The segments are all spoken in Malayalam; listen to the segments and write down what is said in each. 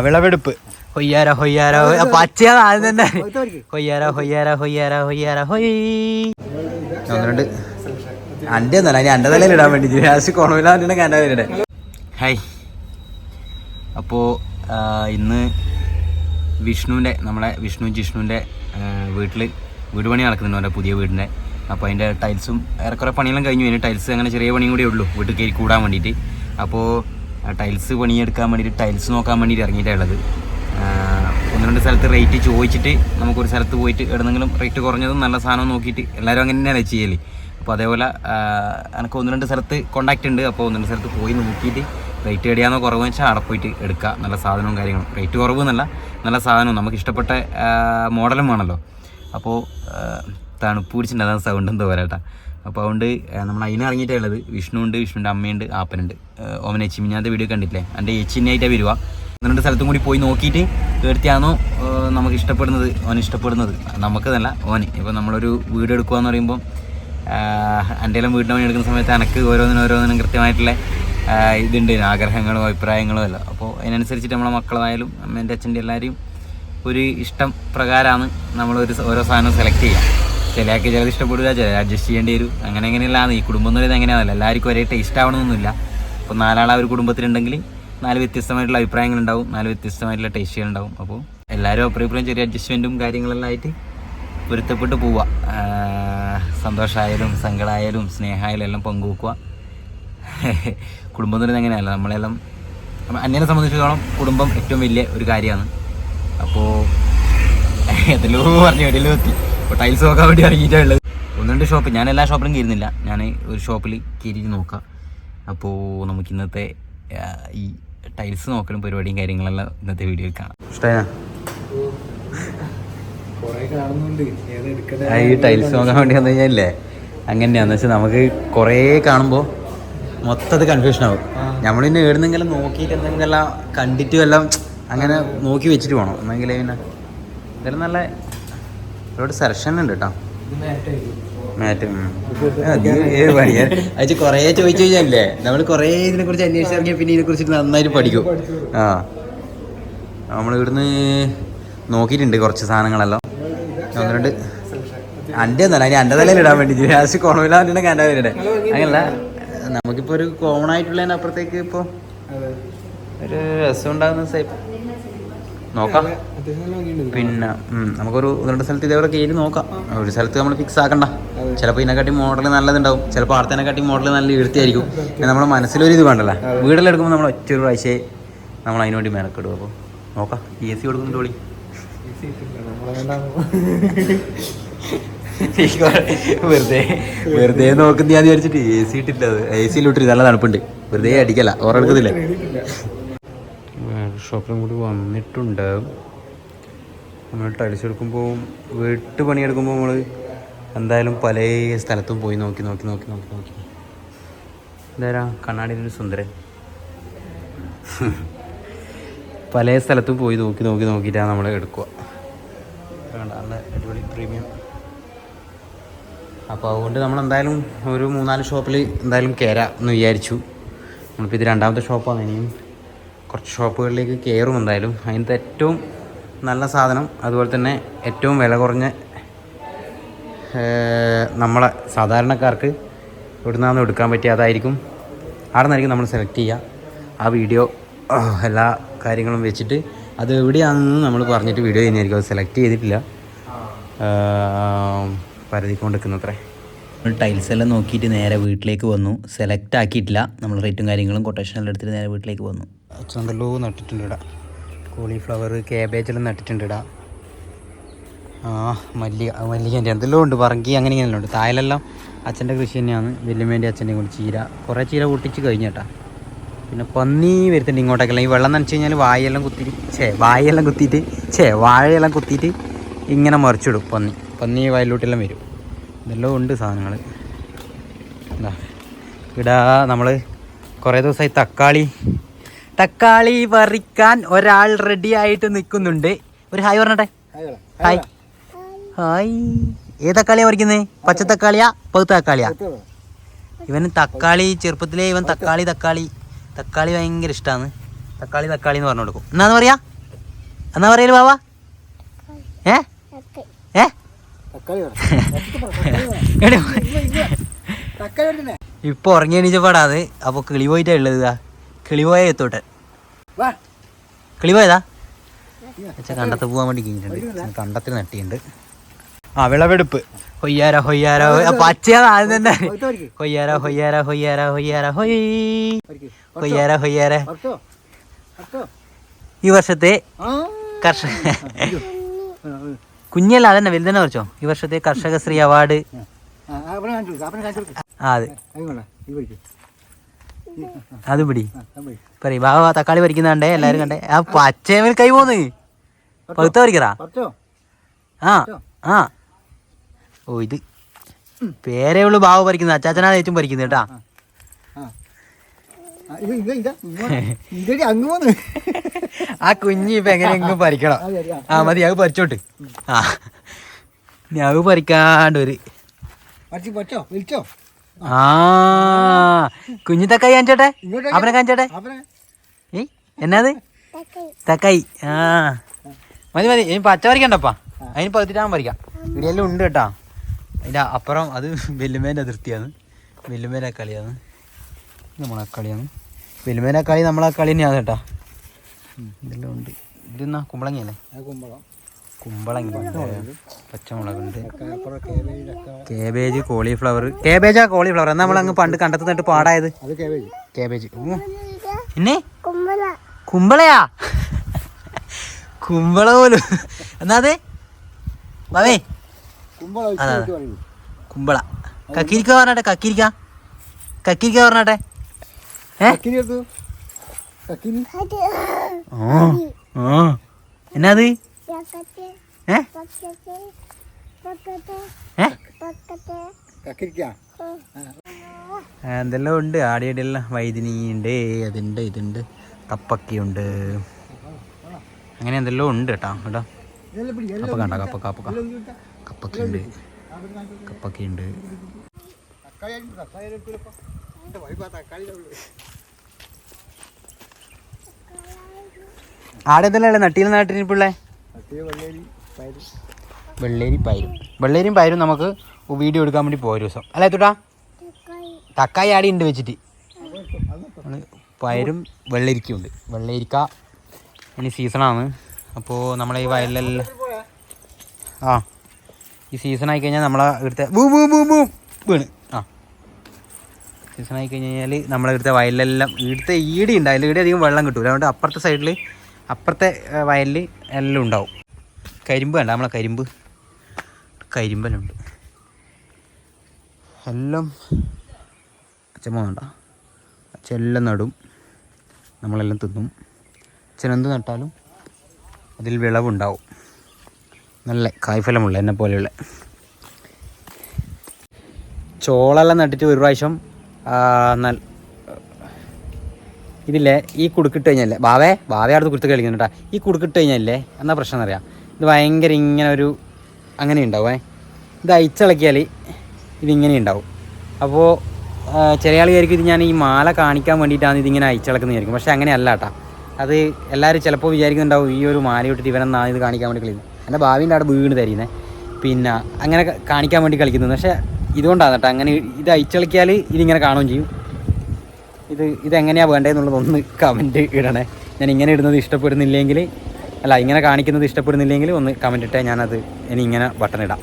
വിളവെടുപ്പ്. ഹൊയ്യാര ഹൊയ്യാര പച്ചയാണ് ആദ്യം തന്നെ. ഹൊയ്യാര ഹൊയ്യാര ഹൊയ്യാര ഹൊയ്യാര ഹൊയ്. ഒന്നുണ്ട് എൻ്റെ ഒന്നല്ല, ഞാൻ എൻ്റെ തലയിൽ ഇടാൻ വേണ്ടി ലാസ്റ്റ് കൊണവിലാണ്ടിട്ടുണ്ടെങ്കിൽ എൻ്റെ തലയിടെ. ഹായ്. അപ്പോൾ ഇന്ന് വിഷ്ണുവിൻ്റെ, നമ്മളെ ജിഷ്ണുവിൻ്റെ വീട് പണി നടക്കുന്നുണ്ട്, അവൻ്റെ പുതിയ വീടിൻ്റെ. അപ്പോൾ അതിൻ്റെ ടൈൽസും ഏറെക്കുറെ പണിയെല്ലാം കഴിഞ്ഞു. അതിന് ടൈൽസ് അങ്ങനെ ചെറിയ പണിയും കൂടിയേ ഉള്ളൂ വീട്ടിൽ കയറി കൂടാൻ വേണ്ടിയിട്ട്. അപ്പോൾ ടൈൽസ് പണിയെടുക്കാൻ വേണ്ടിയിട്ട് ടൈൽസ് നോക്കാൻ വേണ്ടിയിട്ട് ഇറങ്ങിയിട്ടുള്ളത്. 1-2 സ്ഥലത്ത് റേറ്റ് ചോദിച്ചിട്ട് നമുക്കൊരു സ്ഥലത്ത് പോയിട്ട് എവിടെന്നെങ്കിലും റേറ്റ് കുറഞ്ഞതും നല്ല സാധനം നോക്കിയിട്ട് എല്ലാവരും അങ്ങനെ തന്നെയാണ് ചെയ്യല്. അപ്പോൾ അതേപോലെ എനിക്ക് 1-2 സ്ഥലത്ത് കോൺടാക്റ്റ് ഉണ്ട്. അപ്പോൾ 1-2 സ്ഥലത്ത് പോയി നോക്കിയിട്ട് റേറ്റ് എവിടെയാണോ കുറവെന്ന് വെച്ചാൽ അവിടെ പോയിട്ട് എടുക്കുക. നല്ല സാധനവും കാര്യങ്ങളും, റേറ്റ് കുറവ് എന്നല്ല, നല്ല സാധനവും നമുക്ക് ഇഷ്ടപ്പെട്ട മോഡലും വേണമല്ലോ. അപ്പോൾ തണുപ്പ് പിടിച്ചിട്ടുണ്ട്, അതാണ് സൗണ്ട് എന്തോ വരാട്ടാ. അപ്പോൾ അതുകൊണ്ട് നമ്മൾ അതിന് ഇറങ്ങിയിട്ടുള്ളത്. വിഷ്ണുവിൻ്റെ അമ്മയുണ്ട്, ആപ്പനുണ്ട്. ഓമന ഏച്ചി മിഞ്ഞാത്ത വീഡിയോ കണ്ടിട്ടില്ലേ, എൻ്റെ ഏച്ചിനായിട്ടാണ് വരുക. 2 സ്ഥലത്തും കൂടി പോയി നോക്കിയിട്ട് എടുത്തിയാണോ നമുക്ക് ഇഷ്ടപ്പെടുന്നത്, ഇഷ്ടപ്പെടുന്നത് നമുക്ക് നല്ല ഓന്. ഇപ്പോൾ നമ്മളൊരു വീട് എടുക്കുക എന്ന് പറയുമ്പോൾ എൻ്റെ എല്ലാം വീടിൻ്റെ പണി എടുക്കുന്ന സമയത്ത് എനിക്ക് ഓരോന്നിനും കൃത്യമായിട്ടുള്ള ഇതുണ്ട്, ആഗ്രഹങ്ങളും അഭിപ്രായങ്ങളും എല്ലാം. അപ്പോൾ അതിനനുസരിച്ചിട്ട് നമ്മളെ മക്കളായാലും അമ്മേൻ്റെ അച്ഛൻ്റെ എല്ലാവരെയും ഒരു ഇഷ്ടം പ്രകാരമാണ് ഓരോ സാധനം സെലക്ട് ചെയ്യുക. ചിലയാൾക്ക് ചിലത് ഇഷ്ടപ്പെടുക, ചില അഡ്ജസ്റ്റ് ചെയ്യേണ്ടി വരും. അങ്ങനെയല്ലാന്ന് ഈ കുടുംബം എന്ന് പറയുന്നത് എങ്ങനെയാണല്ലോ, എല്ലാവർക്കും ഒരേ ടേസ്റ്റ് ആവണമെന്നൊന്നുമില്ല. അപ്പോൾ 4 ഒരു കുടുംബത്തിലുണ്ടെങ്കിൽ 4 വ്യത്യസ്തമായിട്ടുള്ള അഭിപ്രായങ്ങളുണ്ടാവും, 4 വ്യത്യസ്തമായിട്ടുള്ള ടേസ്റ്റുകളുണ്ടാവും. അപ്പോൾ എല്ലാവരും അപ്പുറം ചെറിയ അഡ്ജസ്റ്റ്മെൻറ്റും കാര്യങ്ങളെല്ലാം ആയിട്ട് പൊരുത്തപ്പെട്ട് പോവുക. സന്തോഷമായാലും സങ്കടമായാലും സ്നേഹമായാലും എല്ലാം പങ്കുവെക്കുക. കുടുംബം എന്ന് പറയുന്നത് എങ്ങനെയല്ല, നമ്മളെല്ലാം അന്യനെ സംബന്ധിച്ചിടത്തോളം കുടുംബം ഏറ്റവും വലിയ ഒരു കാര്യമാണ്. അപ്പോൾ എതിലോ പറഞ്ഞു എവിടെയല്ലോ എത്തി. അപ്പോൾ ടൈൽസ് നോക്കാൻ വേണ്ടി ഇറങ്ങിയിട്ടുള്ളത് 1-2 ഷോപ്പ്. ഞാൻ എല്ലാ ഷോപ്പിലും കയറുന്നില്ല, ഞാൻ ഒരു ഷോപ്പിൽ കയറിയിട്ട് നോക്കാം. അപ്പോൾ നമുക്ക് ഇന്നത്തെ ഈ ടൈൽസ് നോക്കലും പരിപാടിയും കാര്യങ്ങളെല്ലാം ഇന്നത്തെ വീഡിയോയിൽ കാണാം. ഇഷ്ടമാ ഈ ടൈൽസ് നോക്കാൻ വേണ്ടി വന്നു കഴിഞ്ഞാലേ അങ്ങനെയാണെന്ന് വെച്ചാൽ നമുക്ക് കുറേ കാണുമ്പോൾ മൊത്തത്തിൽ കൺഫ്യൂഷൻ ആവും. നമ്മളിന്നെ എവിടുന്നെങ്കിലും നോക്കിയിട്ട് എന്തെങ്കിലും കണ്ടിട്ടും എല്ലാം അങ്ങനെ നോക്കി വെച്ചിട്ട് പോകണം. എന്നെങ്കിൽ പിന്നെ ഇതെല്ലാം നല്ല ഒരുപാട് സെലക്ഷൻ ഉണ്ട് കേട്ടോ. മാറ്റ് അത് കുറേ ചോദിച്ചു കഴിഞ്ഞാലേ നമ്മൾ കുറേ ഇതിനെക്കുറിച്ച് അന്വേഷിച്ചിറങ്ങിയാൽ പിന്നെ ഇതിനെക്കുറിച്ചിട്ട് നന്നായിട്ട് പഠിക്കും. നമ്മൾ ഇവിടുന്ന് നോക്കിയിട്ടുണ്ട് കുറച്ച് സാധനങ്ങളെല്ലാം. 1-2 എൻ്റെ ഒന്നല്ല, അതിന് എൻ്റെ തലയിൽ ഇടാൻ വേണ്ടി ലാസ്റ്റ് കൊണവിലാണ്ടിട്ടുണ്ടെങ്കിൽ എൻ്റെ തലയിടെ. അങ്ങനല്ല, നമുക്കിപ്പോൾ ഒരു കോമൺ ആയിട്ടുള്ളതിനപ്പുറത്തേക്ക് ഇപ്പോൾ ഒരു രസം ഉണ്ടാകുന്ന നോക്കാം. പിന്നെ നമുക്കൊരു 1-2 സ്ഥലത്ത് ഇതേപോലെ കയറി നോക്കാം. ഒരു സ്ഥലത്ത് നമ്മൾ ഫിക്സ് ആക്കണ്ട. ചിലപ്പോൾ ഇതിനെക്കാട്ടി മോഡൽ നല്ലതുണ്ടാവും, ചിലപ്പോൾ ആർത്തേനെക്കാട്ടി മോഡൽ നല്ല ഈർത്തിയായിരിക്കും. നമ്മുടെ മനസ്സിലൊരു ഇത് വേണ്ടല്ലോ. വീടെല്ലാം എടുക്കുമ്പോൾ നമ്മൾ ഒറ്റ ഒരു പ്രാവശ്യമേ നമ്മൾ അതിന് വേണ്ടി മെനക്കെടും. അപ്പോൾ നോക്കാം. AC കൊടുക്കുന്നുണ്ട് വിളി. വെറുതെ നോക്കുന്ന ഞാൻ വിചാരിച്ചിട്ട് AC ഇട്ടില്ല. അത് AC ഇട്ടിട്ട് നല്ല തണുപ്പുണ്ട്, വെറുതെ അടിക്കല്ല, ഓരെടുക്കത്തില്ല. ഷോപ്പിലും കൂടി വന്നിട്ടുണ്ട്. നമ്മൾ ടൈൽസ് എടുക്കുമ്പോൾ വീട്ട് പണിയെടുക്കുമ്പോൾ നമ്മൾ എന്തായാലും പല സ്ഥലത്തും പോയി നോക്കി എന്തായാലും കണ്ണാടിയിലൊരു സുന്ദരൻ പല സ്ഥലത്തും പോയി നോക്കിയിട്ടാണ് നമ്മൾ എടുക്കുക. നല്ല അടിപൊളി പ്രീമിയം. അപ്പോൾ അതുകൊണ്ട് നമ്മളെന്തായാലും ഒരു 3-4 ഷോപ്പിൽ എന്തായാലും കയറാം എന്ന് വിചാരിച്ചു. നമ്മളിപ്പോൾ ഇത് 2ാമത്തെ ഷോപ്പാണ്. ഇനിയും കുറച്ച് ഷോപ്പുകളിലേക്ക് കയറും എന്തായാലും. അതിനകത്ത് ഏറ്റവും നല്ല സാധനം, അതുപോലെ തന്നെ ഏറ്റവും വില കുറഞ്ഞ നമ്മളെ സാധാരണക്കാർക്ക് എവിടുന്നാന്ന് എടുക്കാൻ പറ്റിയ അതായിരിക്കും, അവിടെ നിന്നായിരിക്കും നമ്മൾ സെലക്ട് ചെയ്യുക. ആ വീഡിയോ എല്ലാ കാര്യങ്ങളും വെച്ചിട്ട് അത് എവിടെയാണെന്ന് നമ്മൾ പറഞ്ഞിട്ട് വീഡിയോ ചെയ്യുന്നതായിരിക്കും. അത് സെലക്ട് ചെയ്തിട്ടില്ല, പരതിക്കൊണ്ടിരിക്കുന്നത്രേ. ടൈൽസ് എല്ലാം നോക്കിയിട്ട് നേരെ വീട്ടിലേക്ക് വന്നു. സെലക്ട് ആക്കിയിട്ടില്ല, നമ്മൾ റേറ്റും കാര്യങ്ങളും കൊട്ടേഷനെല്ലാം എടുത്തിട്ട് നേരെ വീട്ടിലേക്ക് വന്നു. എന്തെല്ലോ നട്ടിട്ടുണ്ട് ഇടാം. കോളിഫ്ലവർ, ക്യാബേജെല്ലാം നട്ടിട്ടുണ്ട് ഇടാം. മല്ലികേൻ്റെ എന്തെല്ലോ ഉണ്ട്, പറങ്കി അങ്ങനെ ഇങ്ങനെയെല്ലാം ഉണ്ട്. തായലെല്ലാം അച്ഛൻ്റെ കൃഷി തന്നെയാണ്, വല്യമ്മേൻ്റെ അച്ഛൻ്റെയും കൂടി ചീര. കുറേ ചീര പൊട്ടിച്ച് കഴിഞ്ഞേട്ടാ. പിന്നെ പന്നി വരുത്തുന്നുണ്ട് ഇങ്ങോട്ടേക്കെല്ലാം. ഈ വെള്ളം നനച്ച് കഴിഞ്ഞാൽ വാഴയെല്ലാം കുത്തിയിട്ട് ഇങ്ങനെ മറിച്ചിടും. പന്നി വയലിലോട്ടെല്ലാം വരും. ഇതെല്ലാം ഉണ്ട് സാധനങ്ങൾ. എന്താ ഇടാ നമ്മൾ കുറേ ദിവസമായി തക്കാളി പറിക്കാൻ ഒരാൾ റെഡി ആയിട്ട് നിൽക്കുന്നുണ്ട്. ഒരു ഹായ് പറഞ്ഞട്ടെ. ഹായ്. ഏത് തക്കാളിയാണ് പറിക്കുന്നത്? പച്ച തക്കാളിയാ പഴുത്ത തക്കാളിയാ? ഇവന് തക്കാളി ചെറുപ്പത്തിലേ തക്കാളി ഭയങ്കര ഇഷ്ടമാണ്. തക്കാളി തക്കാളി എന്ന് പറഞ്ഞു കൊടുക്കും. എന്നാന്ന് പറയാ എന്നാ പറയല് ബാബ? ഏ ഏ ഇപ്പൊ ഉറങ്ങി എണീച്ചപ്പാടാത്. അപ്പൊ കിളി പോയിട്ടാ ഉള്ളത്. കിളി പോയ എത്തോട്ടെ. കിളി പോയതാ കണ്ടത്ത് പോവാൻ വേണ്ടി കഴിഞ്ഞിട്ടുണ്ട്. കണ്ടത്തിൽ നട്ടിയുണ്ട്. ആ വിളവെടുപ്പ്. ഹൊയ്യാര ഹൊയ്യാര പച്ചയാ ആദ്യം തന്നെ. ഹൊയ്യാര ഹൊയ്യാര ഹൊയ്യാര ഹൊയ്യാര ഹൊയ് ഹൊയ്യാര ഹൊയ്യാര. ഈ വർഷത്തെ കർഷക കുഞ്ഞല്ല അതന്നെ വലുതന്നെ കുറച്ചോ. ഈ വർഷത്തെ കർഷകശ്രീ അവാർഡ് അത് പിടി പറയും. ബാബ തക്കാളി പറിക്കുന്നുണ്ടേ എല്ലാരും കണ്ടേ. ആ പച്ചമേൽ കൈ പോന്ന് പഴുത്ത പറിക്കറാ. ആ ആ ഓ ഇത് പേരേ ഉള്ളു ബാബ പറിക്കുന്നത്. അച്ചാച്ചനാ ഏറ്റവും പറിക്കുന്നത് കേട്ടാ. ആ കുഞ്ഞി ഇപ്പൊ എങ്ങനെയെങ്കിലും പറിക്കണം. ആ മതി അത് പറിച്ചോട്ട്. ആ ഇനി അത് പറിക്കാണ്ട് ഒരു ആ കുഞ്ഞി തക്കായി കാണിച്ചോട്ടെ. അവനെ കാണിച്ചോട്ടെ. ഏയ് എന്നാത് തക്കായി. ആ മതി മതി. ഇനി പച്ച പറിക്കണ്ടപ്പാ. അതിന് പതിറ്റാൻ പറിക്കാം. ഇവിടെയെല്ലാം ഉണ്ട് കേട്ടാ. അതിൻ്റെ അപ്പുറം അത് വെല്ലുമേൻ്റെ അതിർത്തിയാണ്. വെല്ലുമേൻ്റെ കളിയാണ്. നമ്മളെ കളിയാണ്. വെല്ലുമേൻ്റെ കളി നമ്മളെ കളി തന്നെയാണ് കേട്ടാ. ഇതെല്ലാം ഉണ്ട്. ഇതെന്നാ കുമ്പളങ്ങയല്ലേ? കുമ്പളങ്ങ, പച്ചമുളകുണ്ട്, കേബേജ്, കോളിഫ്ലവർ. കേബേജാ കോളിഫ്ലവർ എന്നാ നമ്മളങ്ങ് പണ്ട് കണ്ടത്ത് നട്ട് പാടായത്. കേബേജ് പിന്നെ കുമ്പളയാ. കുമ്പള പോലും എന്നാ അത് ബാവേ. അതാ കുമ്പള. കക്കിരിക്ക പറഞ്ഞാട്ടെ. കക്കിരിക്ക കക്കിരിക്ക പറഞ്ഞാട്ടെ. എന്നാത് എന്തെല്ലാം ഉണ്ട്. ആടിയടിയെല്ലാം വൈദിനി ഉണ്ട്. അതുണ്ട് ഇതുണ്ട്. കപ്പക്കയുണ്ട്. അങ്ങനെ എന്തെല്ലാം ഉണ്ട് കേട്ടോ. കേട്ടോ കപ്പ കണ്ട കപ്പ കപ്പ കപ്പക്കയുണ്ട്. കപ്പക്കയുണ്ട്. ആടെ എന്തെല്ലാം നട്ടിയിൽ നാട്ടിനിപ്പിള്ളേ? വെള്ളേരി പയരും. വെള്ളേരിയും പയരും നമുക്ക് വീഡിയോ എടുക്കാൻ വേണ്ടി പോയ ദിവസം അല്ലേ തൊട്ടാ. തക്കായി ആടി ഉണ്ട് വെച്ചിട്ട്. പയരും വെള്ളരിക്കുണ്ട്. വെള്ളരിക്ക ഇനി സീസണാണ്. അപ്പോൾ നമ്മളെ ഈ വയലിലെല്ലാം ആ ഈ സീസണായി കഴിഞ്ഞാൽ നമ്മളെ ഇവിടുത്തെ വീണ് ആ സീസണായി കഴിഞ്ഞാൽ നമ്മളെ ഇവിടുത്തെ വയലിലെല്ലാം ഇവിടുത്തെ ഈടി ഉണ്ടായില്ല. ഈടി അധികം വെള്ളം കിട്ടൂല. അതുകൊണ്ട് അപ്പുറത്തെ സൈഡിൽ അപ്പുറത്തെ വയലിൽ എല്ലാം ഉണ്ടാവും. കരിമ്പ് വേണ്ട നമ്മളെ കരിമ്പ്. കരിമ്പലുണ്ട് എല്ലാം. അച്ഛമ്മ വേണ്ട. അച്ഛെല്ലാം നടും. നമ്മളെല്ലാം തിന്നും. അച്ഛനെന്ത് നട്ടാലും അതിൽ വിളവുണ്ടാവും. നല്ല കായ്ഫലമുള്ള എന്നെ പോലെയുള്ള ചോളെല്ലാം നട്ടിട്ട് ഒരു പ്രാവശ്യം ഇതില്ലേ ഈ കുടുക്കിട്ട് കഴിഞ്ഞല്ലേ ബാവേ അടുത്ത് കുടുത്ത് കളിക്കുന്നുണ്ട് കേട്ടോ. ഈ കുടുക്കിട്ട് കഴിഞ്ഞല്ലേ എന്നാ പ്രശ്നം എന്നറിയാം. ഇത് ഭയങ്കര ഇങ്ങനെ ഒരു അങ്ങനെ ഉണ്ടാവുമേ. ഇത് അയച്ചിളക്കിയാൽ ഇതിങ്ങനെ ഉണ്ടാവും. അപ്പോൾ ചെറിയ ആൾ വിചാരിക്കും ഇത് ഞാൻ ഈ മാല കാണിക്കാൻ വേണ്ടിയിട്ടാണ് ഇതിങ്ങനെ അയച്ചിളക്കുന്നത് വിചാരിക്കും. പക്ഷേ അങ്ങനെയല്ല കേട്ടോ. അത് എല്ലാവരും ചിലപ്പോൾ വിചാരിക്കുന്നുണ്ടാവും ഈ ഒരു മാല ഇട്ടിട്ട് ഇവനെന്നാണ് ഇത് കാണിക്കാൻ വേണ്ടി കളിക്കുന്നത്. എൻ്റെ ഭാവിൻ്റെ അവിടെ വീണ് തരുന്നത് പിന്നെ അങ്ങനെ കാണിക്കാൻ വേണ്ടി കളിക്കുന്നത്. പക്ഷേ ഇതുകൊണ്ടാണ് കേട്ടോ അങ്ങനെ. ഇത് അയച്ചിളക്കിയാൽ ഇതിങ്ങനെ കാണുകയും ചെയ്യും. ഇതെങ്ങനെയാണ് വേണ്ടതെന്നുള്ളതൊന്ന് കമൻറ്റ് ഇടണേ. ഞാൻ ഇങ്ങനെ ഇടുന്നത് ഇഷ്ടപ്പെടുന്നില്ലെങ്കിൽ അല്ല ഇങ്ങനെ കാണിക്കുന്നത് ഇഷ്ടപ്പെടുന്നില്ലെങ്കിൽ ഒന്ന് കമൻറ്റ് ഇട്ടേ. ഞാനത് ഇനി ഇങ്ങനെ ബട്ടൺ ഇടാം.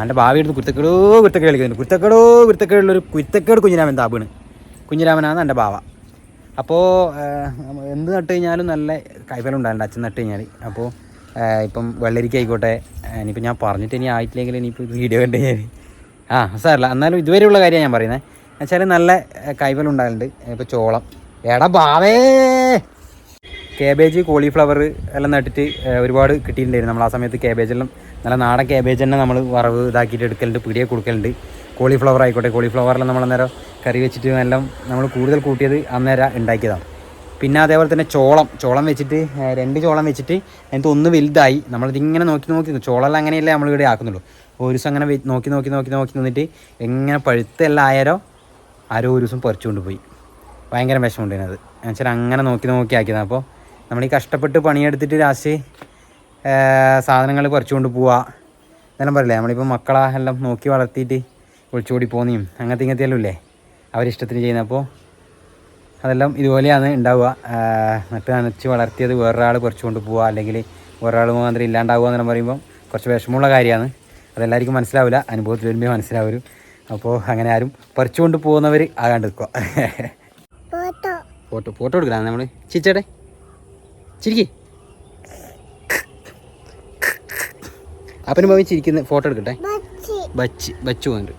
എൻ്റെ ഭാവി എടുത്ത് കുരുത്തക്കേട് കളിക്കുന്നുണ്ട്. കുരുത്തക്കേടുള്ളൊരു കുരുത്തക്കേട് കുഞ്ഞിരാമൻ താബാണ്. കുഞ്ഞിരാമനാണ് എൻ്റെ ഭാവ. അപ്പോൾ എന്ത് നട്ട് കഴിഞ്ഞാലും നല്ല കായ്ഫലം ഉണ്ടാകുന്നുണ്ട് അച്ഛൻ നട്ട് കഴിഞ്ഞാൽ. അപ്പോൾ ഇപ്പം വെള്ളരിക്കായിക്കോട്ടെ. ഇനിയിപ്പോൾ ഞാൻ പറഞ്ഞിട്ട് ഇനി ആയിട്ടില്ലെങ്കിൽ ഇനിയിപ്പോൾ വീഡിയോ കണ്ടു കഴിഞ്ഞാൽ സാരല്ല. എന്നാലും ഇതുവരെയുള്ള കാര്യമാണ് ഞാൻ പറയുന്നത്. എന്നുവെച്ചാൽ നല്ല കായ്ഫലം ഉണ്ടാകുന്നുണ്ട്. ഇപ്പോൾ ചോളം എടാ ഭാവേ. കേബേജ്, കോളിഫ്ലവർ എല്ലാം നട്ടിട്ട് ഒരുപാട് കിട്ടിയിട്ടുണ്ടായിരുന്നു. നമ്മൾ ആ സമയത്ത് കേബേജെല്ലാം നല്ല നാടൻ കേബേജ് തന്നെ നമ്മൾ വറവ് ഇതാക്കിയിട്ട് എടുക്കലുണ്ട്. പിടിയെ കൊടുക്കലുണ്ട്. കോളിഫ്ലവർ ആയിക്കോട്ടെ. കോളിഫ്ലവറെല്ലാം നമ്മൾ അന്നേരം കറി വെച്ചിട്ട് എല്ലാം നമ്മൾ കൂടുതൽ കൂട്ടിയത് അന്നേരം ഉണ്ടാക്കിയതാണ്. പിന്നെ അതേപോലെ തന്നെ ചോളം വെച്ചിട്ട് 2 ചോളം വെച്ചിട്ട് അതിനകത്ത് ഒന്ന് വലുതായി. നമ്മളിതിങ്ങനെ നോക്കി ചോളമെല്ലാം അങ്ങനെയല്ലേ നമ്മളിവിടെ ആക്കുന്നുള്ളൂ. ഒരു ദിവസം അങ്ങനെ നോക്കി നിന്നിട്ട് എങ്ങനെ പഴുത്തെല്ലാം ആയാലോ ആരോ ഒരു ദിവസം പറിച്ചുകൊണ്ട് പോയി. ഭയങ്കര വിഷമമുണ്ടായിരുന്നത്. എന്നുവെച്ചാൽ അങ്ങനെ നോക്കി ആക്കിയതാണ്. അപ്പോൾ നമ്മൾ ഈ കഷ്ടപ്പെട്ട് പണിയെടുത്തിട്ട് ലാസ്റ്റ് സാധനങ്ങൾ പറിച്ചുകൊണ്ട് പോവുക എന്നെല്ലാം പറയില്ലേ. നമ്മളിപ്പോൾ മക്കളെ എല്ലാം നോക്കി വളർത്തിയിട്ട് ഒളിച്ചോടി പോകുന്നതും ഇങ്ങനത്തെ എല്ലാം ഇല്ലേ അവരിഷ്ടത്തിന് ചെയ്യുന്നത്. അപ്പോൾ അതെല്ലാം ഇതുപോലെയാണ് ഉണ്ടാവുക. നട്ട് നനച്ച് വളർത്തിയത് വേറൊരാൾ പറിച്ചുകൊണ്ട് പോവുക, അല്ലെങ്കിൽ വേറൊരാൾ മാത്രം ഇല്ലാണ്ടാവുക എന്നെല്ലാം പറയുമ്പോൾ കുറച്ച് വിഷമമുള്ള കാര്യമാണ്. അതെല്ലാവർക്കും മനസ്സിലാവില്ല, അനുഭവത്തിൽ വരുമ്പോൾ മനസ്സിലാവരും. അപ്പോൾ അങ്ങനെ ആരും പറിച്ചുകൊണ്ട് പോകുന്നവർ ആകാണ്ട് നിൽക്കുക. ഫോട്ടോ എടുക്കണം നമ്മൾ. ചിരിച്ചേട്ടെ, ചിരിക്കേ. അപ്പനും ഭാവി ചിരിക്കുന്ന ഫോട്ടോ എടുക്കട്ടെ. ബച്ചു പോകുന്നുണ്ട്.